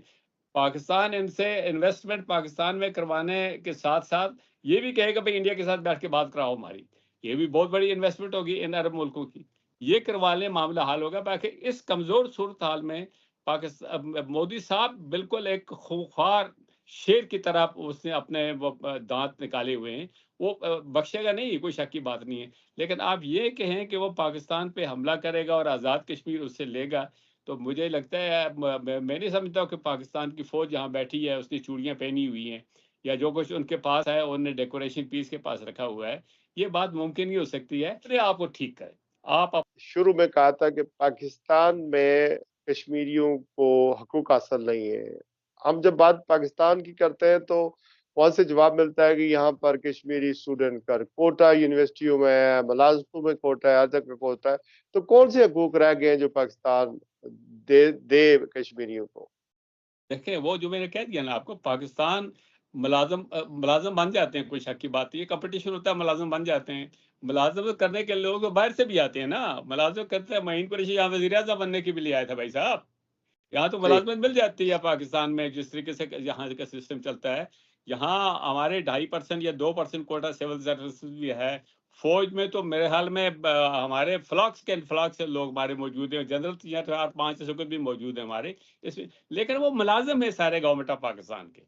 پاکستان ان سے انویسٹمنٹ پاکستان میں کروانے کے ساتھ ساتھ یہ بھی کہے گا بھائی انڈیا کے ساتھ بیٹھ کے بات کراؤ ہماری. یہ بھی بہت بڑی انویسٹمنٹ ہوگی ان عرب ملکوں کی. یہ کروا لیں، معاملہ حل ہوگا. باقی اس کمزور صورتحال میں پاکستان، مودی صاحب بالکل ایک خوخوار شیر کی طرح اس نے اپنے وہ دانت نکالے ہوئے ہیں. وہ بخشے گا نہیں، کوئی شک کی بات نہیں ہے. لیکن آپ یہ کہیں کہ وہ پاکستان پہ حملہ کرے گا اور آزاد کشمیر اس سے لے گا، تو مجھے لگتا ہے میں نہیں سمجھتا کہ پاکستان کی فوج جہاں بیٹھی ہے اس نے چوڑیاں پہنی ہوئی ہیں، یا جو کچھ ان کے پاس ہے انہوں نے ڈیکوریشن پیس کے پاس رکھا ہوا ہے. یہ بات ممکن نہیں ہو سکتی ہے. اپنے آپ کو ٹھیک کریں. آپ شروع میں کہا تھا کہ پاکستان میں کشمیریوں کو حقوق حاصل نہیں ہے. ہم جب بات پاکستان کی کرتے ہیں تو وہاں سے جواب ملتا ہے کہ یہاں پر کشمیری اسٹوڈنٹ کا کوٹا یونیورسٹیوں میں ہے، ملازمتوں میں کوٹا ہے، ہر جگہ کوٹا ہے. تو کون سے حقوق رہ گئے ہیں جو پاکستان دے کشمیریوں کو؟ دیکھیں، وہ جو میں نے کہہ دیا نا آپ کو، پاکستان ملازم بن جاتے ہیں، کوئی شک کی بات نہیں ہے. کمپٹیشن ہوتا ہے، ملازم بن جاتے ہیں. ملازمت کرنے کے لوگ باہر سے بھی آتے ہیں نا. ملازمت کرتے ہیں، معین قریشی یہاں وزیر اعظم بننے کے بھی لیے آیا تھا بھائی صاحب. یہاں تو صحیح. ملازمت مل جاتی ہے پاکستان میں، جس طریقے سے یہاں کا سسٹم چلتا ہے. یہاں ہمارے 2.5% یا 2% کوٹا سول سروس بھی ہے. فوج میں تو میرے حال میں ہمارے فلاکس کے فلاکس لوگ ہمارے موجود ہیں. جنرل 4-5 بھی موجود ہیں ہمارے اس میں. لیکن وہ ملازم ہیں سارے گورنمنٹ آف پاکستان کے،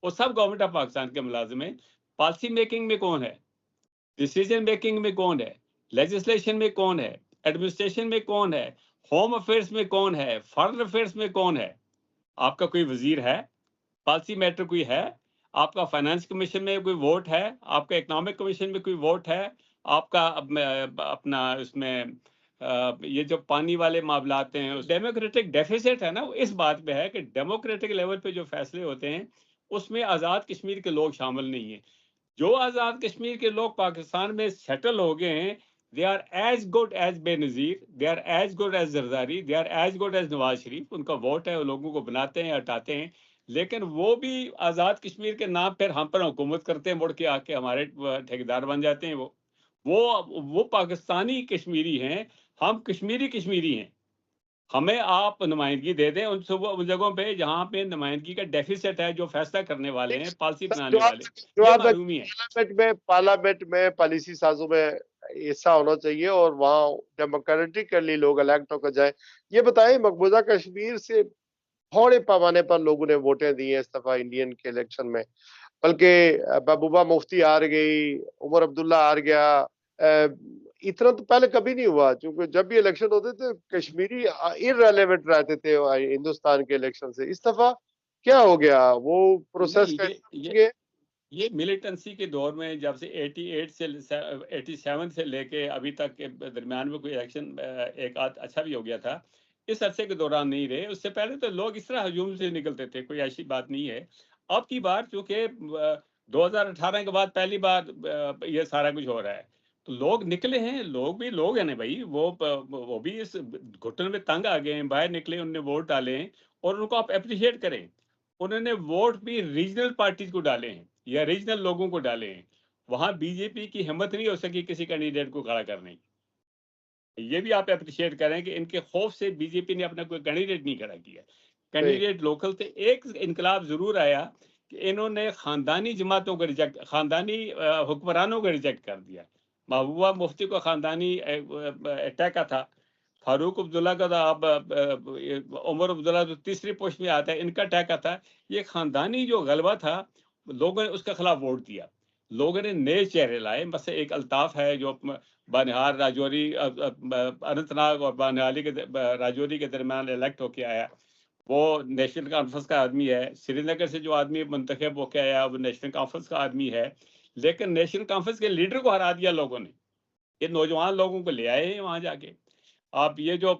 وہ سب گورنمنٹ آف پاکستان کے ملازم ہیں. پالیسی میکنگ میں کون ہے، ڈیسیجن میکنگ میں کون ہے، لیجسلیشن میں کون ہے، ایڈمنسٹریشن میں کون ہے، ہوم افیئرس میں کون ہے، فارن افیئرس میں کون ہے. آپ کا کوئی وزیر ہے، پالیسی میٹر کوئی ہے، آپ کا فائنانس کمیشن میں کوئی ووٹ ہے، آپ کا اکنامک کمیشن میں کوئی ووٹ ہے، آپ کا اپنا اس میں یہ جو پانی والے معاملات ہیں، ڈیموکریٹک ڈیفیسٹ ہے نا، وہ اس بات پہ ہے کہ ڈیموکریٹک لیول پہ جو فیصلے ہوتے ہیں اس میں آزاد کشمیر کے لوگ شامل نہیں ہیں. جو آزاد کشمیر کے لوگ پاکستان میں سیٹل ہو گئے ہیں، they are as good as Benazir, they are as good as Zardari, they are as good as Nawaz Sharif. ان کا ووٹ ہے، وہ لوگوں کو بناتے ہیں، ہٹاتے ہیں. لیکن وہ بھی آزاد کشمیر کے نام پھر ہم پر حکومت کرتے ہیں، مڑ کے آ کے ہمارے ٹھیکیدار بن جاتے ہیں. وہ پاکستانی کشمیری ہیں، ہم کشمیری ہیں. ہمیں آپ نمائندگی دے دیں ان جگہوں پہ جہاں پہ نمائندگی کا ڈیفیسٹ ہے، جو فیصلہ کرنے والے ہیں، پالیسی بنانے والے، یہ معلومی ہے۔ پارلیمنٹ میں پالیسی سازوں میں ایسا ہونا چاہیے اور وہاں ڈیموکریٹکلی لوگ الیکٹ ہو کر جائیں۔ یہ بتائیں، مقبوضہ کشمیر سے تھوڑے پیمانے پر لوگوں نے ووٹیں دی ہیں اس دفعہ انڈین کے الیکشن میں، بلکہ محبوبہ مفتی ہار گئی، عمر عبداللہ ہار گیا۔ اتنا تو پہلے کبھی نہیں ہوا، کیونکہ جب بھی الیکشن ہوتے تھے کشمیری ارریلیونٹ رہتے تھے ہندوستان کے الیکشن سے۔ اس دفعہ کیا ہو گیا؟ وہ پروسیس کا یہ ملیٹنسی کے دور میں جب سے 88 سے 87 سے لے کے ابھی تک کے درمیان میں کوئی الیکشن ایک آدھ اچھا بھی ہو گیا تھا، اس عرصے کے دوران نہیں رہے۔ اس سے پہلے تو لوگ اس طرح ہجوم سے نکلتے تھے، کوئی ایسی بات نہیں ہے۔ اب کی بار چونکہ 2018 کے بعد پہلی بار یہ سارا کچھ ہو رہا ہے، تو لوگ نکلے ہیں، لوگ بھی لوگ ہیں نا بھائی، وہ بھی اس گھٹن میں تنگ آ گئے ہیں، باہر نکلے، انہوں نے ووٹ ڈالے ہیں، اور ان کو آپ اپریشیٹ کریں۔ انہوں نے ووٹ بھی ریجنل پارٹیز کو ڈالے ہیں یا ریجنل لوگوں کو ڈالے ہیں، وہاں بی جے پی کی ہمت نہیں ہو سکی کسی کینڈیڈیٹ کو کھڑا کرنے کی۔ یہ بھی آپ اپریشیٹ کریں کہ ان کے خوف سے بی جے پی نے اپنا کوئی کینڈیڈیٹ نہیں کھڑا کیا۔ کینڈیڈیٹ لوکل تھے۔ ایک انقلاب ضرور آیا کہ انہوں نے خاندانی جماعتوں کو ریجیکٹ، خاندانی حکمرانوں کو ریجیکٹ کر دیا۔ محبوبہ مفتی کو خاندانی اٹیکا تھا، فاروق عبداللہ کا تھا، اب عمر عبداللہ جو تیسری پوسٹ میں آتا ہے، ان کا ٹیکا تھا۔ یہ خاندانی جو غلبہ تھا، لوگوں نے اس کے خلاف ووٹ دیا۔ لوگوں نے نئے چہرے لائے، مثلا ایک الطاف ہے جو بانہال راجوری، اننت ناگ اور بانہالی کے راجوری کے درمیان الیکٹ ہو کے آیا، وہ نیشنل کانفرنس کا آدمی ہے۔ سری نگر سے جو آدمی منتخب ہو کے آیا وہ نیشنل کانفرنس کا آدمی ہے، لیکن نیشنل کانفرنس کے لیڈر کو ہرا دیا لوگوں نے۔ یہ نوجوان لوگوں کو لے آئے ہیں وہاں جا کے۔ آپ یہ جو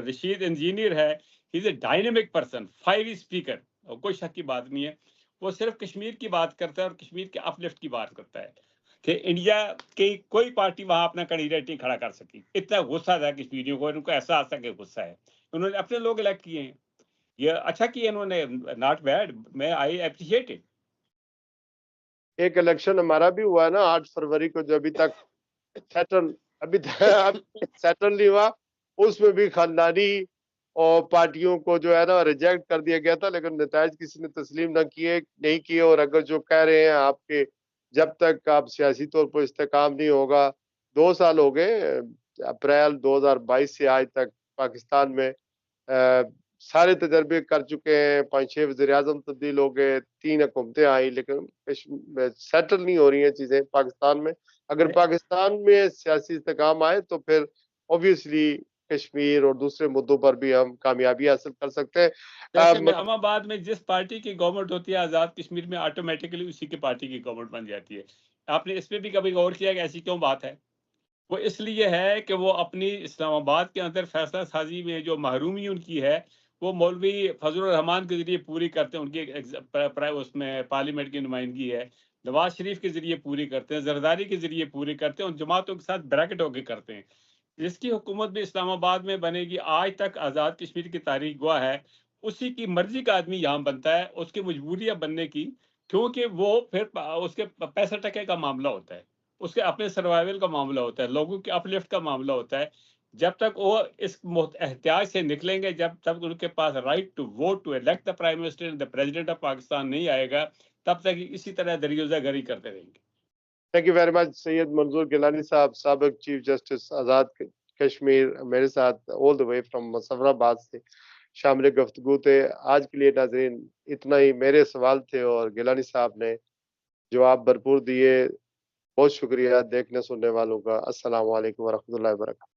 رشید انجینئر ہے، ہی از اے ڈائنامک پرسن، 5 اسپیکر، کوئی شک کی بات نہیں ہے۔ وہ صرف کشمیر کی بات کرتا ہے اور کشمیر کے اپ لفٹ کی بات کرتا ہے کہ انڈیا کی کوئی پارٹی وہاں اپنا کینڈیڈیٹ نہیں کھڑا کر سکی۔ اتنا غصہ تھا کشمیریوں کو، ان کو احساس تھا کہ غصہ ہے، انہوں نے اپنے لوگ الیکٹ کیے ہیں۔ یہ اچھا کیا انہوں نے، ناٹ بیڈ، میں آئی اپریشیٹ اٹ۔ ایک الیکشن ہمارا بھی ہوا ہے نا 8 فروری کو، جو ابھی تک سیٹل نہیں ہوا، اس میں بھی خاندانی اور پارٹیوں کو جو ہے نا ریجیکٹ کر دیا گیا تھا، لیکن نتائج کسی نے تسلیم نہیں کیے۔ اور اگر جو کہہ رہے ہیں آپ کے جب تک آپ سیاسی طور پر استحکام نہیں ہوگا، 2 سال ہو گئے، اپریل 2022 سے آج تک پاکستان میں سارے تجربے کر چکے ہیں، 5-6 وزیر اعظم تبدیل ہو گئے، 3 حکومتیں آئی، لیکن سیٹل نہیں ہو رہی ہیں چیزیں پاکستان میں۔ اگر پاکستان میں سیاسی استحکام آئے تو پھر اوبیسلی کشمیر اور دوسرے مدعوں پر بھی ہم کامیابی حاصل کر سکتے ہیں۔ جیسے اسلام آباد میں جس پارٹی کی گورنمنٹ ہوتی ہے، آزاد کشمیر میں آٹومیٹکلی اسی کی پارٹی کی گورنمنٹ بن جاتی ہے۔ آپ نے اس پہ بھی کبھی غور کیا کہ ایسی کیوں بات ہے؟ وہ اس لیے ہے کہ وہ اپنی اسلام آباد کے اندر فیصلہ سازی میں جو محرومی ان کی ہے، وہ مولوی فضل الرحمان کے ذریعے پوری کرتے ہیں۔ ان کی اس میں پارلیمنٹ کی نمائندگی ہے، نواز شریف کے ذریعے پوری کرتے ہیں، زرداری کے ذریعے پوری کرتے ہیں، ان جماعتوں کے ساتھ بریکٹ ہو کے کرتے ہیں۔ جس کی حکومت بھی اسلام آباد میں بنے گی، آج تک آزاد کشمیر کی تاریخ گواہ ہے، اسی کی مرضی کا آدمی یہاں بنتا ہے، اس کی مجبوری ہے بننے کی، کیونکہ وہ پھر اس کے پیسہ ٹکے کا معاملہ ہوتا ہے، اس کے اپنے سروائیول کا معاملہ ہوتا ہے، لوگوں کے اپ لفٹ کا معاملہ ہوتا ہے۔ جب تک وہ اس احتیاج سے نکلیں گے، جب تک ان کے پاس right to vote to elect the prime minister and the president of Pakistan نہیں آئے گا، تب تک اسی طرح دریوزہ گری کرتے رہیں گے۔ تھینک یو ویری مچ سید منظور گیلانی صاحب، سابق چیف جسٹس آزاد کشمیر، میرے ساتھ آل دا وے فرام مظفر آباد سے شامل گفتگو تھے۔ آج کے لیے ناظرین اتنا ہی، میرے سوال تھے اور گیلانی صاحب نے جواب بھرپور دیے۔ بہت شکریہ دیکھنے سننے والوں کا۔ السلام علیکم ورحمۃ اللہ وبرکاتہ۔